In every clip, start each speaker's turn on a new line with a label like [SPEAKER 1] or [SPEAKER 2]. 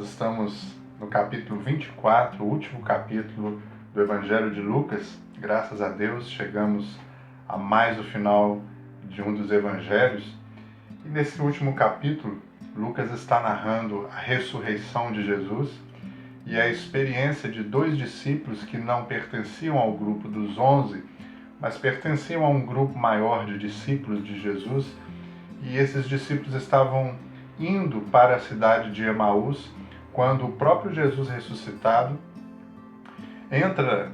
[SPEAKER 1] estamos no capítulo 24, o último capítulo do Evangelho de Lucas. Graças a Deus, chegamos a mais o final de um dos evangelhos. E nesse último capítulo, Lucas está narrando a ressurreição de Jesus e a experiência de dois discípulos que não pertenciam ao grupo dos 11, mas pertenciam a um grupo maior de discípulos de Jesus. E esses discípulos estavam indo para a cidade de Emaús, quando o próprio Jesus ressuscitado entra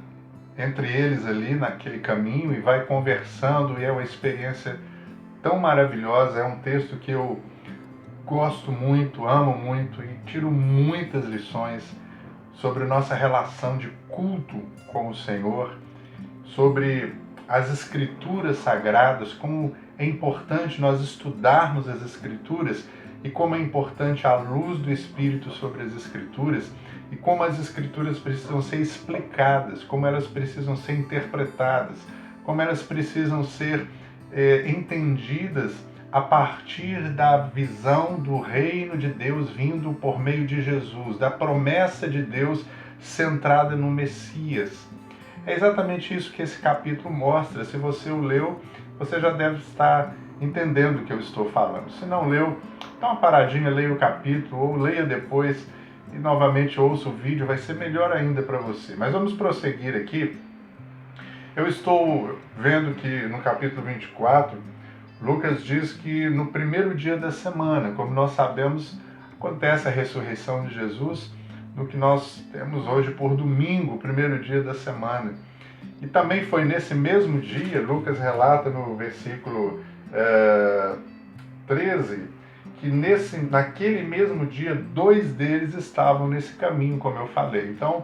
[SPEAKER 1] entre eles ali naquele caminho e vai conversando, e é uma experiência tão maravilhosa. É um texto que eu gosto muito, amo muito e tiro muitas lições sobre nossa relação de culto com o Senhor, sobre as Escrituras Sagradas, como é importante nós estudarmos as Escrituras e como é importante a luz do Espírito sobre as Escrituras e como as Escrituras precisam ser explicadas, como elas precisam ser interpretadas, como elas precisam ser entendidas a partir da visão do reino de Deus vindo por meio de Jesus, da promessa de Deus centrada no Messias. É exatamente isso que esse capítulo mostra. Se você o leu, você já deve estar entendendo o que eu estou falando. Se não leu, dá uma paradinha, leia o capítulo, ou leia depois e novamente ouça o vídeo, vai ser melhor ainda para você. Mas vamos prosseguir aqui. Eu estou vendo que no capítulo 24, Lucas diz que no primeiro dia da semana, como nós sabemos, acontece a ressurreição de Jesus, no que nós temos hoje por domingo, o primeiro dia da semana. E também foi nesse mesmo dia, Lucas relata no versículo 13, que naquele mesmo dia, dois deles estavam nesse caminho, como eu falei. Então,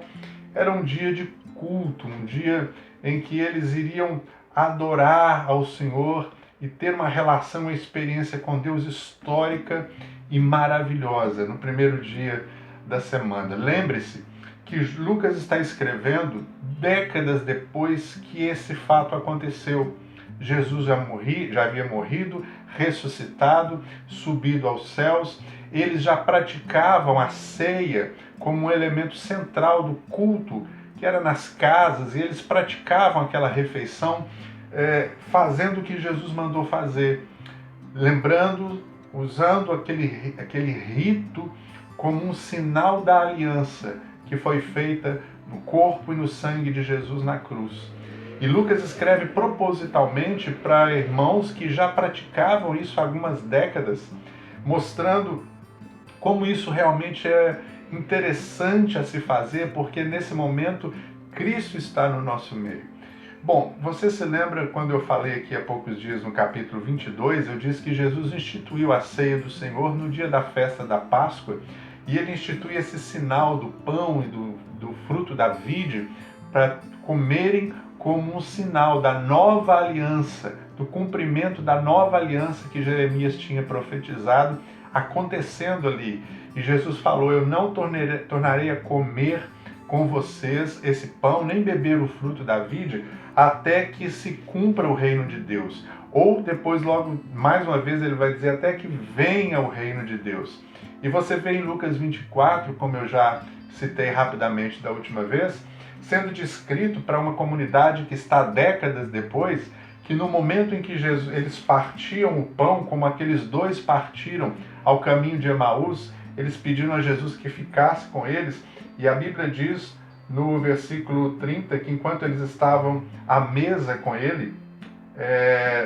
[SPEAKER 1] era um dia de culto, um dia em que eles iriam adorar ao Senhor e ter uma relação, uma experiência com Deus histórica e maravilhosa no primeiro dia da semana. Lembre-se que Lucas está escrevendo décadas depois que esse fato aconteceu. Jesus já havia morrido, ressuscitado, subido aos céus. Eles já praticavam a ceia como um elemento central do culto, que era nas casas, e eles praticavam aquela refeição fazendo o que Jesus mandou fazer, lembrando, usando aquele rito como um sinal da aliança que foi feita no corpo e no sangue de Jesus na cruz. E Lucas escreve propositalmente para irmãos que já praticavam isso há algumas décadas, mostrando como isso realmente é interessante a se fazer, porque nesse momento Cristo está no nosso meio. Bom, você se lembra quando eu falei aqui há poucos dias no capítulo 22, eu disse que Jesus instituiu a ceia do Senhor no dia da festa da Páscoa, e ele institui esse sinal do pão e do fruto da vide para comerem como um sinal da nova aliança, do cumprimento da nova aliança que Jeremias tinha profetizado acontecendo ali. E Jesus falou: eu não tornarei a comer com vocês esse pão, nem beber o fruto da vide, até que se cumpra o reino de Deus. Ou depois, logo, mais uma vez, ele vai dizer até que venha o reino de Deus. E você vê em Lucas 24, como eu já citei rapidamente da última vez, sendo descrito para uma comunidade que está décadas depois, que no momento em que eles partiam o pão, como aqueles dois partiram ao caminho de Emaús, eles pediram a Jesus que ficasse com eles, e a Bíblia diz no versículo 30 que enquanto eles estavam à mesa com ele,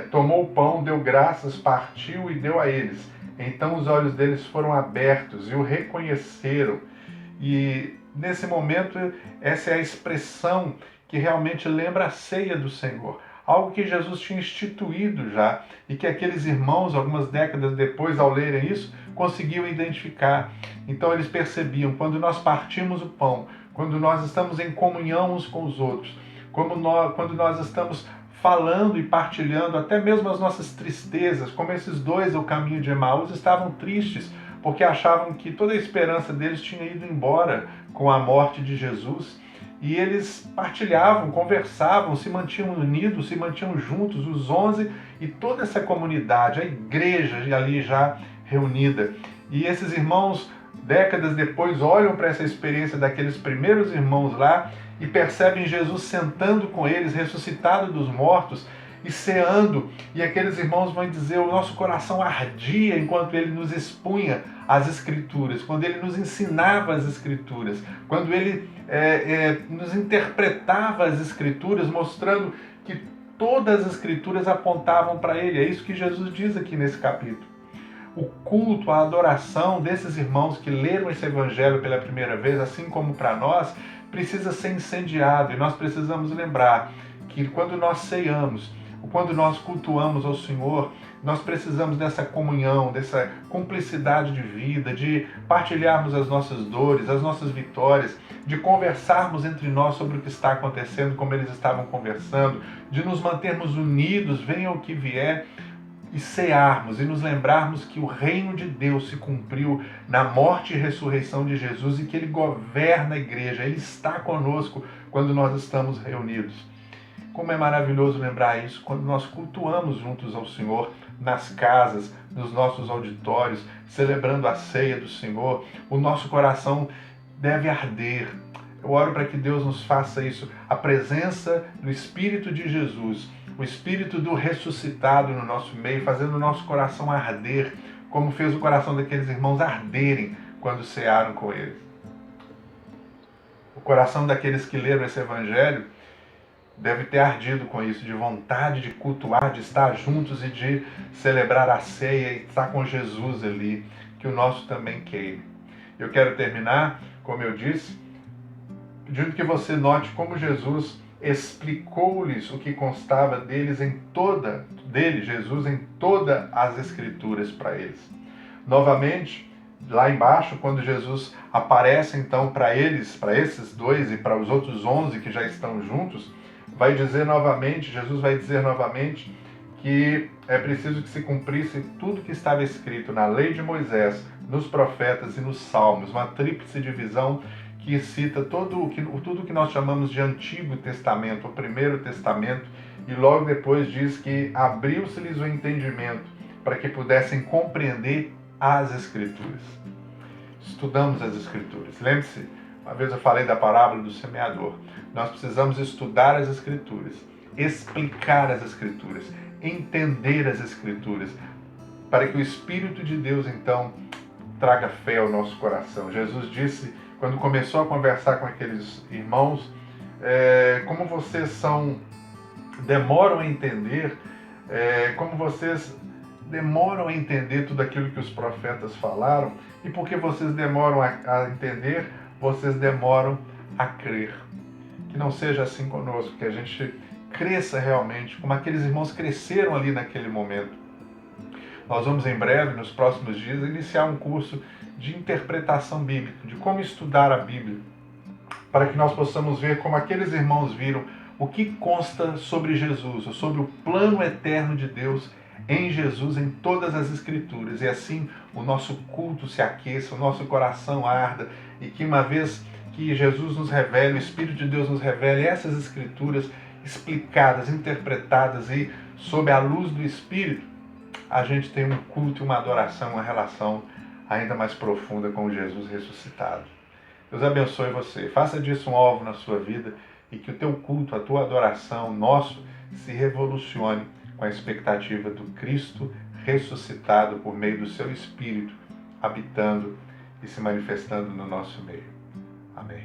[SPEAKER 1] tomou o pão, deu graças, partiu e deu a eles. Então os olhos deles foram abertos e o reconheceram. E nesse momento, essa é a expressão que realmente lembra a ceia do Senhor. Algo que Jesus tinha instituído já e que aqueles irmãos, algumas décadas depois, ao lerem isso, conseguiam identificar. Então eles percebiam, quando nós partimos o pão, quando nós estamos em comunhão uns com os outros, quando nós estamos falando e partilhando até mesmo as nossas tristezas, como esses dois ao caminho de Emaús estavam tristes, porque achavam que toda a esperança deles tinha ido embora com a morte de Jesus. E eles partilhavam, conversavam, se mantinham unidos, se mantinham juntos, os 11 e toda essa comunidade, a igreja ali já reunida. E esses irmãos décadas depois, olham para essa experiência daqueles primeiros irmãos lá e percebem Jesus sentando com eles, ressuscitado dos mortos e ceando. E aqueles irmãos vão dizer: o nosso coração ardia enquanto ele nos expunha as Escrituras, quando ele nos ensinava as Escrituras, quando ele nos interpretava as Escrituras, mostrando que todas as Escrituras apontavam para ele. É isso que Jesus diz aqui nesse capítulo. O culto, a adoração desses irmãos que leram esse evangelho pela primeira vez, assim como para nós, precisa ser incendiado. E nós precisamos lembrar que quando nós ceiamos, quando nós cultuamos ao Senhor, nós precisamos dessa comunhão, dessa cumplicidade de vida, de partilharmos as nossas dores, as nossas vitórias, de conversarmos entre nós sobre o que está acontecendo, como eles estavam conversando, de nos mantermos unidos, venha o que vier, e cearmos e nos lembrarmos que o reino de Deus se cumpriu na morte e ressurreição de Jesus e que Ele governa a igreja, Ele está conosco quando nós estamos reunidos. Como é maravilhoso lembrar isso quando nós cultuamos juntos ao Senhor nas casas, nos nossos auditórios, celebrando a ceia do Senhor. O nosso coração deve arder. Eu oro para que Deus nos faça isso, a presença do Espírito de Jesus, o Espírito do ressuscitado no nosso meio, fazendo o nosso coração arder, como fez o coração daqueles irmãos arderem quando cearam com Ele. O coração daqueles que leram esse Evangelho deve ter ardido com isso, de vontade de cultuar, de estar juntos e de celebrar a ceia e estar com Jesus ali, que o nosso também queime. Eu quero terminar, como eu disse, pedindo que você note como Jesus explicou-lhes o que constava Jesus em todas as Escrituras para eles. Novamente, lá embaixo, quando Jesus aparece então para eles, para esses dois e para os outros 11 que já estão juntos, Jesus vai dizer novamente que é preciso que se cumprisse tudo que estava escrito na lei de Moisés, nos profetas e nos salmos, uma tríplice divisão que cita tudo o que nós chamamos de Antigo Testamento, o Primeiro Testamento, e logo depois diz que abriu-se-lhes o entendimento para que pudessem compreender as Escrituras. Estudamos as Escrituras. Lembre-se, uma vez eu falei da parábola do semeador. Nós precisamos estudar as Escrituras, explicar as Escrituras, entender as Escrituras, para que o Espírito de Deus, então, traga fé ao nosso coração. Jesus disse, quando começou a conversar com aqueles irmãos, como vocês demoram a entender, como vocês demoram a entender tudo aquilo que os profetas falaram, e porque vocês demoram a entender, vocês demoram a crer. Que não seja assim conosco, que a gente cresça realmente, como aqueles irmãos cresceram ali naquele momento. Nós vamos em breve, nos próximos dias, iniciar um curso de interpretação bíblica, de como estudar a Bíblia, para que nós possamos ver como aqueles irmãos viram o que consta sobre Jesus, ou sobre o plano eterno de Deus em Jesus, em todas as Escrituras. E assim o nosso culto se aqueça, o nosso coração arda, e que uma vez que Jesus nos revele, o Espírito de Deus nos revele essas Escrituras explicadas, interpretadas e sob a luz do Espírito, a gente tem um culto, uma adoração, uma relação ainda mais profunda com Jesus ressuscitado. Deus abençoe você. Faça disso um alvo na sua vida e que o teu culto, a tua adoração, nosso, se revolucione com a expectativa do Cristo ressuscitado por meio do seu Espírito, habitando e se manifestando no nosso meio. Amém.